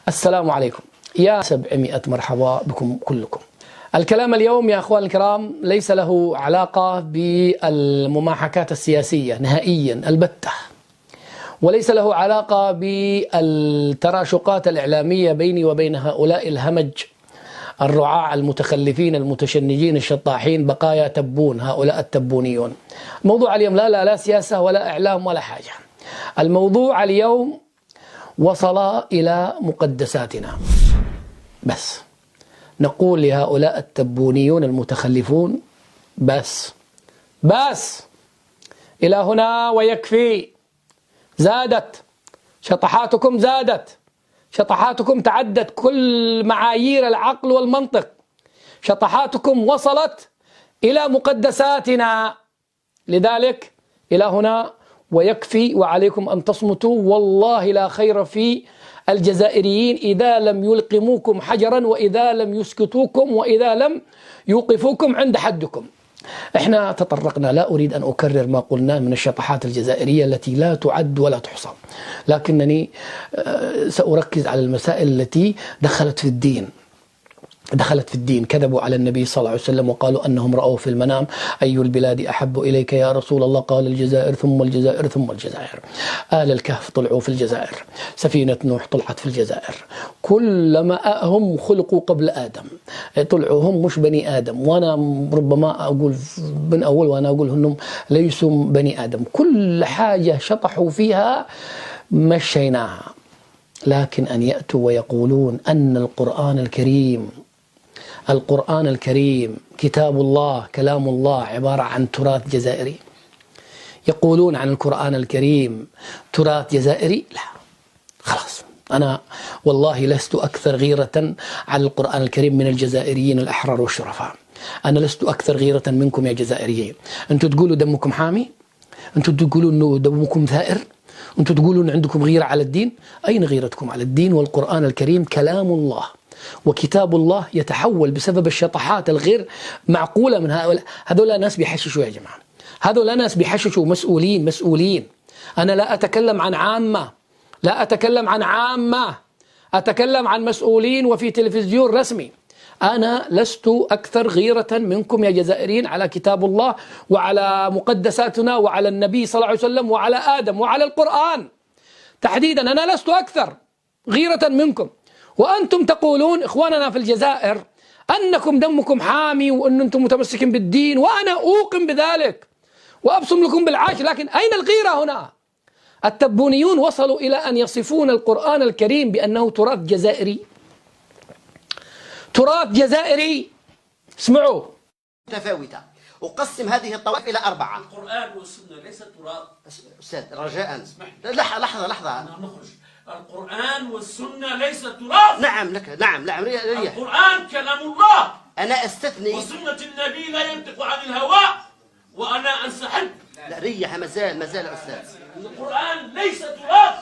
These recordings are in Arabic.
السلام عليكم، يا 700 مرحبا بكم كلكم. الكلام اليوم يا أخوان الكرام ليس له علاقة بالمماحكات السياسية نهائيا البتة، وليس له علاقة بالتراشقات الإعلامية بيني وبين هؤلاء الهمج الرعاع المتخلفين المتشنجين الشطاحين بقايا تبون، هؤلاء التبونيون. الموضوع اليوم لا سياسة ولا إعلام ولا حاجة. الموضوع اليوم وصل إلى مقدساتنا، بس نقول لهؤلاء التبونيون المتخلفون بس إلى هنا ويكفي. زادت شطحاتكم، شطحاتكم تعدت كل معايير العقل والمنطق، شطحاتكم وصلت إلى مقدساتنا، لذلك إلى هنا ويكفي، وعليكم أن تصمتوا. والله لا خير في الجزائريين إذا لم يلقموكم حجرا، وإذا لم يسكتوكم، وإذا لم يوقفوكم عند حدكم. احنا تطرقنا، لا أريد أن أكرر ما قلناه من الشطحات الجزائرية التي لا تعد ولا تحصى، لكنني سأركز على المسائل التي دخلت في الدين. كذبوا على النبي صلى الله عليه وسلم وقالوا أنهم رأوا في المنام أي البلاد أحب إليك يا رسول الله، قال الجزائر ثم الجزائر ثم الجزائر. آل الكهف طلعوا في الجزائر، سفينة نوح طلعت في الجزائر، كلما هم خلقوا قبل آدم، طلعوا هم مش بني آدم، وأنا ربما أقول من أول وأنا أقول أنهم ليسوا بني آدم، كل حاجة شطحوا فيها مشيناها. لكن أن يأتوا ويقولون أن القرآن الكريم كتاب الله كلام الله عبارة عن تراث جزائري، يقولون عن القرآن الكريم تراث جزائري، لا خلاص. أنا والله لست أكثر غيرة على القرآن الكريم من الجزائريين الأحرار والشرفاء. أنا لست أكثر غيرة منكم يا جزائريين. أنتم تقولوا دمكم حامي، أنتم تقولوا أنه دمكم ثائر، أنتم تقولون عندكم غيرة على الدين. أين غيرتكم على الدين والقرآن الكريم كلام الله وكتاب الله يتحول بسبب الشطحات الغير معقولة من هذول ناس بيحششوا يا جماعة، هذول ناس بيحششوا، مسؤولين. أنا لا أتكلم عن عامة، أتكلم عن مسؤولين وفي تلفزيون رسمي. أنا لست أكثر غيرة منكم يا جزائريين على كتاب الله وعلى مقدساتنا وعلى النبي صلى الله عليه وسلم وعلى آدم وعلى القرآن تحديدا. أنا لست أكثر غيرة منكم، وأنتم تقولون إخواننا في الجزائر أنكم دمكم حامي وأن أنتم متمسكين بالدين، وأنا أوقن بذلك وأبصم لكم بالعاش، لكن أين الغيرة هنا؟ التبونيون وصلوا إلى أن يصفون القرآن الكريم بأنه تراث جزائري. اسمعوا، متفاوتة. أقسم هذه الطوائف إلى 4. القرآن والسنة ليس تراث. أستاذ رجاء لحظة نخرج. القرآن والسنة ليس تراث. نعم ريح. القرآن كلام الله، أنا أستثني، وسنة النبي لا ينطق عن الهوى وأنا أنسحب. لا ريح، ما زال أستاذ. القرآن ليس تراث.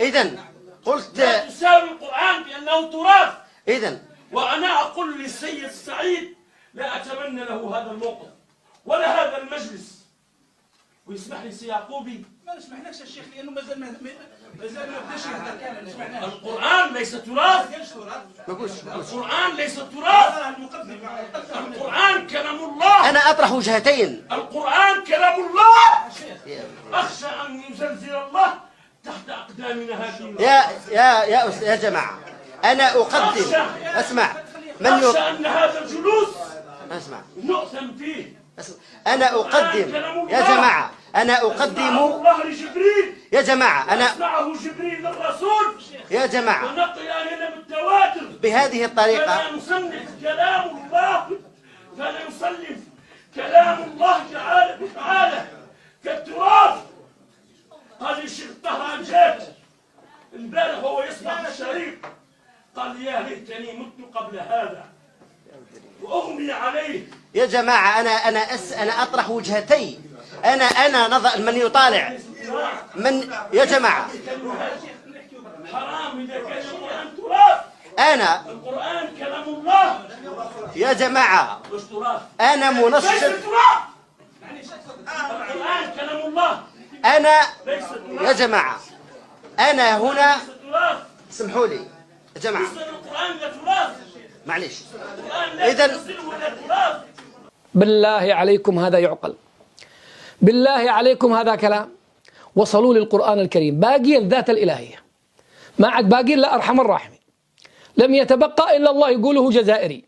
إذن قلت لا تساوي القرآن بأنه تراث. إذن وأنا أقول للسيد سعيد لا أتمنى له هذا الموقف ولا هذا المجلس. ويسمح لي سي يعقوبي، ما نسمحلكش يا شيخ لأنه ما زال ما بداش يهدر كامل. سمعناه. القرآن ليس تراث. القرآن ليس تراث. القرآن كلام الله. أنا أطرح وجهتين. القرآن كلام الله. أخشى أن يزلزل الله تحت أقدامنا هذه. يا جماعة، أنا أقدم، اسمع، أخشى أن هذا الجلوس اسمع نؤثم فيه. أنا أقدم يا جماعة، أنا أقدم الله لجبريل، يا جماعة، أنا أسمعه جبريل للرسول يا جماعة ونقل علينا بالتواتر بهذه الطريقة. فلا نصنف كلام الله تعالى كالتراث. قال لي الشيخ طهران جات امبارح وهو يسمع الشريط، قال يا ليتني مت قبل هذا وأغمي عليه. يا جماعة، أنا أطرح وجهتي. أنا نظر من يطالع من يا جماعة. حرام إذا كان القرآن تراث. أنا القرآن كلام الله يا جماعة، مش تراث. أنا منصف. القرآن كلام الله. أنا يا جماعة، أنا هنا، اسمحوا لي، يا جماعة القرآن لا تراث. معليش. القرآن لا إذن تصله لا تراث. بالله عليكم هذا يعقل؟ بالله عليكم هذا كلام؟ وصلوا للقرآن الكريم باقي الذات الإلهية، ما عاد باقي إلا أرحم الراحمين، لم يتبقى إلا الله يقوله جزائري.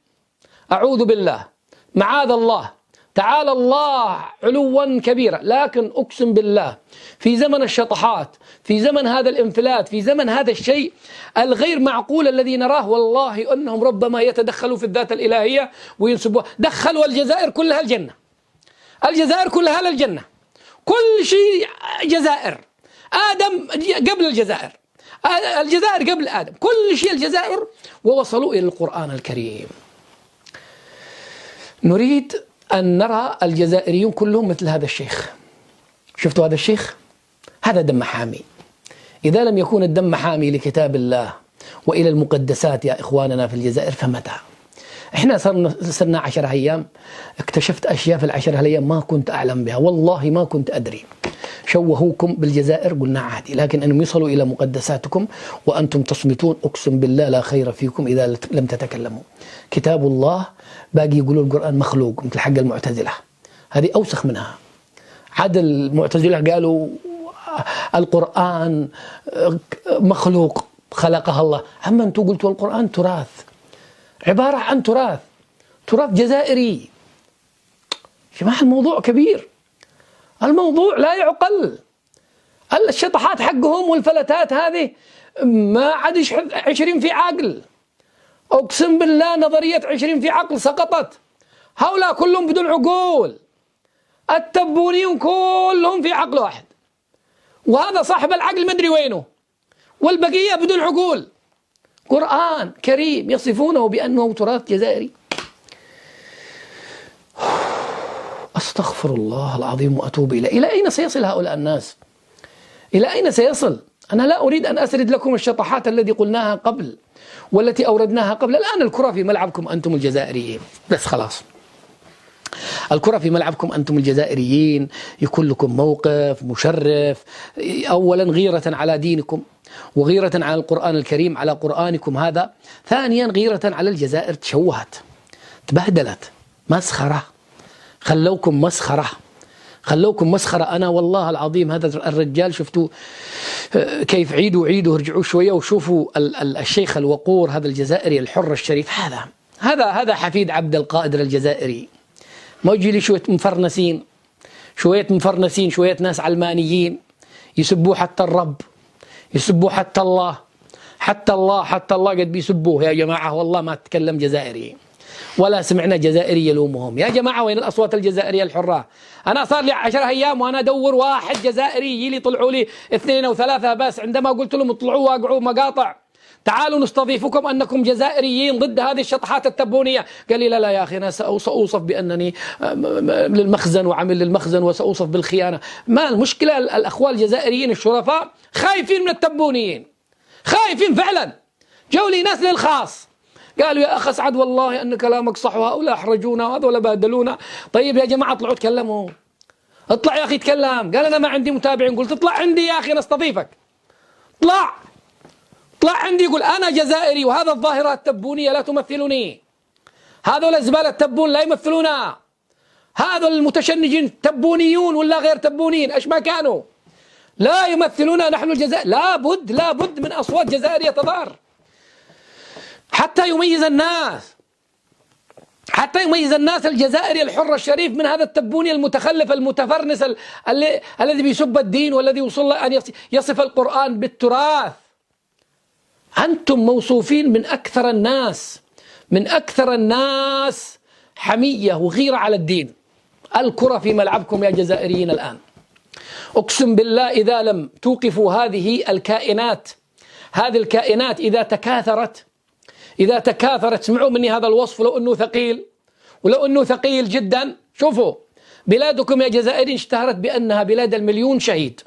أعوذ بالله، معاذ الله، تعالى الله علوا كبيرا. لكن أقسم بالله في زمن الشطحات، في زمن هذا الانفلات، في زمن هذا الشيء الغير معقول الذي نراه، والله أنهم ربما يتدخلوا في الذات الإلهية وينسبوها. دخلوا الجزائر كلها الجنة، الجزائر كلها للجنة، كل شيء جزائر. آدم قبل الجزائر، الجزائر قبل آدم، كل شيء الجزائر. ووصلوا إلى القرآن الكريم. نريد أن نرى الجزائريون كلهم مثل هذا الشيخ. شفتوا هذا الشيخ؟ هذا دم حامي. إذا لم يكون الدم حامي لكتاب الله وإلى المقدسات يا إخواننا في الجزائر فمتى؟ إحنا صرنا 10 أيام، اكتشفت أشياء في ال10 أيام ما كنت أعلم بها، والله ما كنت أدري. شوهوكم بالجزائر قلنا عادي، لكن أنهم يصلوا إلى مقدساتكم وأنتم تصمتون، أقسم بالله لا خير فيكم إذا لم تتكلموا. كتاب الله باقي يقولوا القرآن مخلوق مثل حق المعتزلة، هذه أوسخ منها. عاد المعتزلة قالوا القرآن مخلوق خلقها الله، أما أنتم قلتوا القرآن تراث، عبارة عن تراث جزائري. جماعة الموضوع كبير، الموضوع لا يعقل. الشطحات حقهم والفلتات هذه ما عادش 20 في عقل. أقسم بالله نظرية 20 في عقل سقطت. هؤلاء كلهم بدون عقول، التبونيون كلهم في عقل واحد، وهذا صاحب العقل مدري وينه، والبقية بدون عقول. قرآن كريم يصفونه بأنه تراث جزائري. أستغفر الله العظيم وأتوب إلى أين سيصل هؤلاء الناس؟ إلى أين سيصل؟ أنا لا أريد أن أسرد لكم الشطحات التي قلناها قبل والتي أوردناها قبل. الآن الكرة في ملعبكم أنتم الجزائريين، بس خلاص الكرة في ملعبكم أنتم الجزائريين. يكون لكم موقف مشرف، أولا غيرة على دينكم، وغيرة على القرآن الكريم، على قرآنكم هذا. ثانيا غيرة على الجزائر، تشوهت، تبهدلت، مسخرة، خلوكم مسخرة، خلوكم مسخرة. أنا والله العظيم هذا الرجال شفتوا كيف عيدوا رجعوا شوية وشوفوا الشيخ الوقور هذا الجزائري الحر الشريف، هذا حفيد عبد القادر الجزائري. ما يجي لي شوية مفرنسين، شوية ناس علمانيين يسبوه حتى الرب، يسبوه حتى الله قد بيسبوه. يا جماعة والله ما تتكلم جزائري ولا سمعنا جزائري يلومهم. يا جماعة وين الأصوات الجزائرية الحرة؟ أنا صار لي 10 أيام وأنا أدور واحد جزائري يجي لي، طلعوا لي 2 أو 3 بس. عندما قلت لهم اطلعوا واقعوا مقاطع، تعالوا نستضيفكم أنكم جزائريين ضد هذه الشطحات التبونية، قال لي لا يا أخي أنا سأوصف بأنني للمخزن وعمل للمخزن وسأوصف بالخيانة. ما المشكلة؟ الأخوة الجزائريين الشرفاء خايفين من التبونيين، خايفين فعلا. جو لي ناس للخاص قالوا يا أخ أسعد والله أن كلامك صح وهؤلاء أحرجونا وهذول بهدلونا. طيب يا جماعة اطلعوا تكلموا، اطلع يا أخي تكلم. قال أنا ما عندي متابعين. قلت اطلع عندي يا أخي نستضيفك، اطلع عندي، يقول أنا جزائري وهذا الظاهرة التبونية لا تمثلني، هذول الزبالة التبون لا يمثلونا، هذول المتشنجين تبونيون ولا غير تبونين ايش ما كانوا لا يمثلونا نحن الجزائر. لابد من أصوات جزائرية تظهر حتى يميز الناس الجزائري الحر الشريف من هذا التبوني المتخلف المتفرنس الذي بيسب الدين والذي وصل أن يصف القرآن بالتراث. أنتم موصوفين من أكثر الناس حمية وغيرة على الدين. الكرة في ملعبكم يا جزائريين الآن. أقسم بالله إذا لم توقفوا هذه الكائنات إذا تكاثرت، اسمعوا مني هذا الوصف ولو أنه ثقيل جدا. شوفوا بلادكم يا جزائريين اشتهرت بأنها بلاد ال1,000,000 شهيد،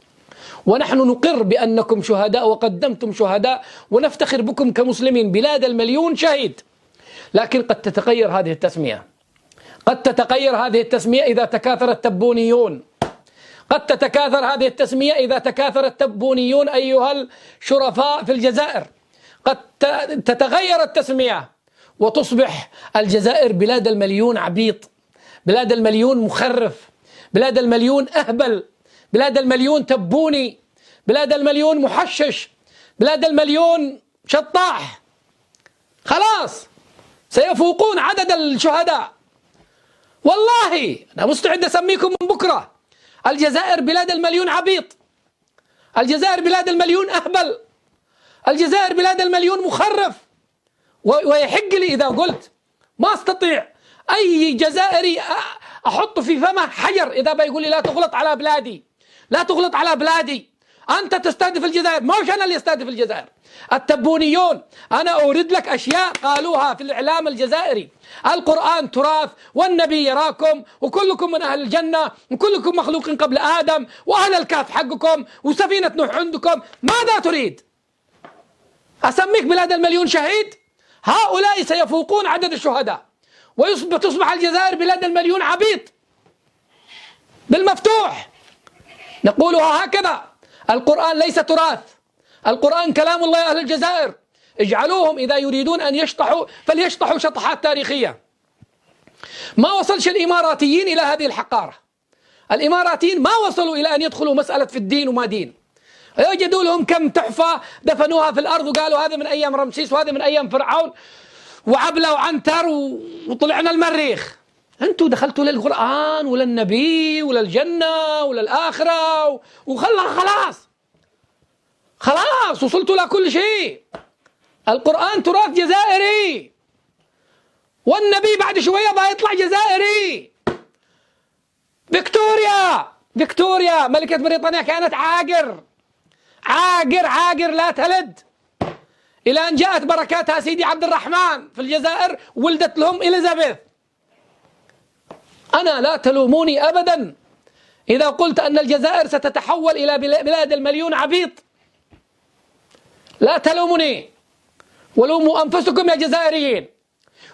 ونحن نقر بأنكم شهداء وقدمتم شهداء ونفتخر بكم كمسلمين، بلاد ال1,000,000 شهيد. لكن قد تتغير هذه التسمية إذا تكاثر التبونيون، قد تتكاثر هذه التسمية إذا تكاثر التبونيون أيها الشرفاء في الجزائر، قد تتغير التسمية وتصبح الجزائر بلاد المليون عبيط، بلاد المليون مخرف، بلاد المليون أهبل، بلاد المليون تبوني، بلاد المليون محشش، بلاد المليون شطاح. خلاص سيفوقون عدد الشهداء. والله أنا مستعد أسميكم من بكرة الجزائر بلاد المليون عبيط، الجزائر بلاد المليون أهبل، الجزائر بلاد المليون مخرف. ويحق لي إذا قلت ما أستطيع أي جزائري أحط في فمه حجر إذا بيقول لي لا تغلط على بلادي، لا تغلط على بلادي. أنت تستهدف الجزائر، ما هوش أنا اللي استهدف الجزائر. التبونيون أنا أورد لك أشياء قالوها في الإعلام الجزائري. القرآن تراث والنبي يراكم وكلكم من أهل الجنة وكلكم مخلوق قبل آدم وأهل الكهف حقكم وسفينة نوح عندكم. ماذا تريد؟ أسميك بلاد المليون شهيد؟ هؤلاء سيفوقون عدد الشهداء وتصبح الجزائر بلاد المليون عبيط بالمفتوح. نقولها هكذا: القرآن ليس تراث، القرآن كلام الله يا أهل الجزائر. اجعلوهم إذا يريدون أن يشطحوا فليشطحوا شطحات تاريخية. ما وصلش الإماراتيين إلى هذه الحقارة. الإماراتيين ما وصلوا إلى أن يدخلوا مسألة في الدين وما دين. يوجدوا لهم كم تحفة دفنوها في الأرض وقالوا هذا من أيام رمسيس وهذا من أيام فرعون وعبلة وعنتر وطلعنا المريخ. أنتوا دخلتوا للقرآن ولا النبي ولا الجنة ولا الآخرة خلاص وصلتوا لكل شيء. القرآن تراث جزائري والنبي بعد شوية بيطلع جزائري. فيكتوريا ملكة بريطانيا كانت عاقر لا تلد، إلى أن جاءت بركاتها سيدي عبد الرحمن في الجزائر ولدت لهم إليزابيث. أنا لا تلوموني أبدا إذا قلت أن الجزائر ستتحول إلى بلاد المليون عبيط. لا تلوموني، ولوموا أنفسكم يا جزائريين،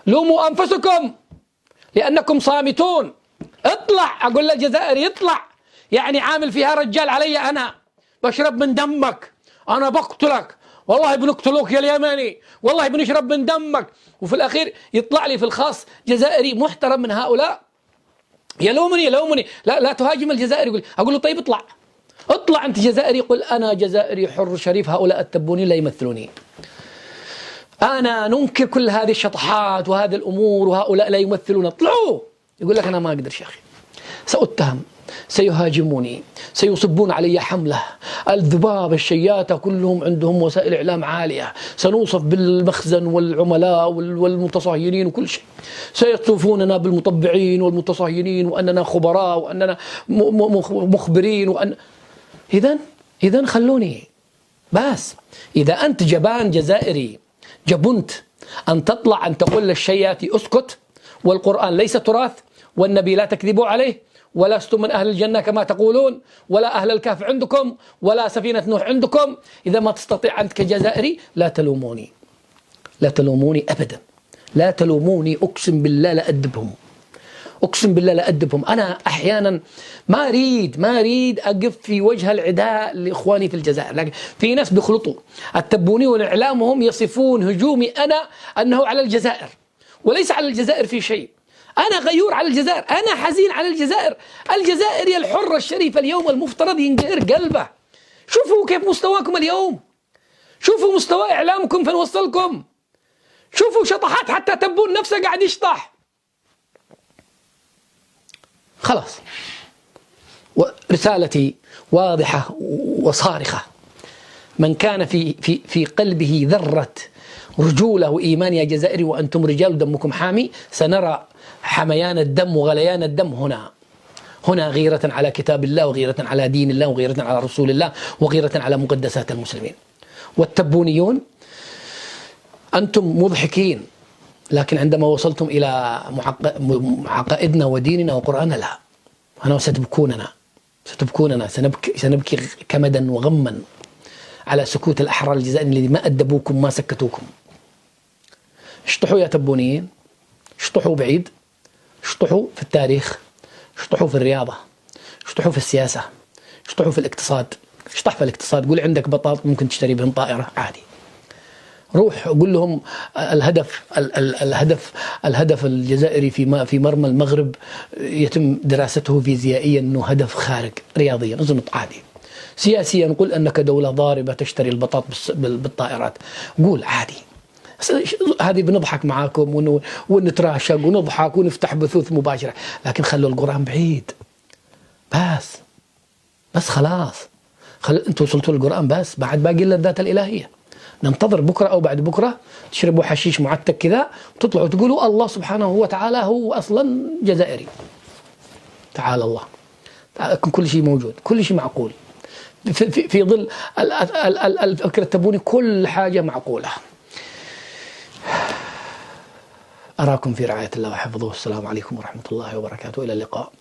لوموا أنفسكم لأنكم صامتون. اطلع، أقول للجزائر يطلع، يعني عامل فيها رجال علي أنا، بشرب من دمك، أنا بقتلك، والله بنقتلوك يا اليمني، والله بنشرب من دمك. وفي الأخير يطلع لي في الخاص جزائري محترم من هؤلاء يلومني لا تهاجم الجزائر. أقول له طيب اطلع أنت جزائري، قل أنا جزائري حر شريف، هؤلاء التبونين لا يمثلوني. أنا ننكر كل هذه الشطحات وهذه الأمور وهؤلاء لا يمثلون. اطلعوا. يقول لك أنا ما أقدر يا أخي، سأتهم، سيهاجموني، سيصبون علي حملة، الذباب الشياتة كلهم عندهم وسائل إعلام عالية، سنوصف بالمخزن والعملاء والمتصهينين وكل شيء، سيصفوننا بالمطبعين والمتصهينين وأننا خبراء وأننا مخبرين إذن خلوني بس. إذا أنت جبان جزائري جبنت أن تطلع أن تقول للشياتي اسكت، والقرآن ليس تراث، والنبي لا تكذبوا عليه، ولستم من أهل الجنة كما تقولون، ولا أهل الكهف عندكم، ولا سفينة نوح عندكم، إذا ما تستطيع أنت كجزائري لا تلوموني أبدا، لا تلوموني. أقسم بالله لا أدبهم. أنا أحيانا ما أريد أقف في وجه العداء لإخواني في الجزائر، لكن في ناس بيخلطوا التبونيون إعلامهم يصفون هجومي أنا أنه على الجزائر، وليس على الجزائر في شيء. أنا غيور على الجزائر، أنا حزين على الجزائر. الجزائري الحر الشريف اليوم المفترض ينقهر قلبه. شوفوا كيف مستواكم اليوم، شوفوا مستوى إعلامكم فين وصلكم، شوفوا شطحات، حتى تبون نفسه قاعد يشطح. خلاص، رسالتي واضحة وصارخة: من كان في قلبه ذرة رجولة وإيمان يا جزائري وأنتم رجال دمكم حامي، سنرى حميان الدم وغليان الدم هنا غيرة على كتاب الله، وغيرة على دين الله، وغيرة على رسول الله، وغيرة على مقدسات المسلمين. والتبونيون أنتم مضحكين، لكن عندما وصلتم إلى عقائدنا وديننا وقرآننا لا، أنا ستبكوننا، سنبكي كمدا وغما على سكوت الأحرار الجزائريين الذين ما أدبوكم ما سكتوكم. اشطحوا يا تبونيين، اشطحوا بعيد، اشطحوا في التاريخ، اشطحوا في الرياضة، اشطحوا في السياسة، اشطحوا في الاقتصاد. اشطح في الاقتصاد، قول عندك بطاط ممكن تشتري بهم طائرة عادي، روح قول لهم الهدف الجزائري في مرمى المغرب يتم دراسته فيزيائيا أنه هدف خارق رياضيا، أظن عادي. سياسيا نقول أنك دولة ضاربة تشتري البطاط بالطائرات، قول عادي. هذه بنضحك معاكم ونتراشق ونضحك ونفتح بثوث مباشرة، لكن خلوا القرآن بعيد. بس خلاص، انتوا وصلتوا للقرآن، بس بعد باقي اللذات الإلهية. ننتظر بكرة أو بعد بكرة تشربوا حشيش معتق كذا وتطلعوا تقولوا الله سبحانه وتعالى هو أصلا جزائري. تعالى الله، كل شيء موجود، كل شيء معقول في ظل الفكرة التبوني، كل حاجة معقولة. أراكم في رعاية الله وحفظه. السلام عليكم ورحمة الله وبركاته، إلى اللقاء.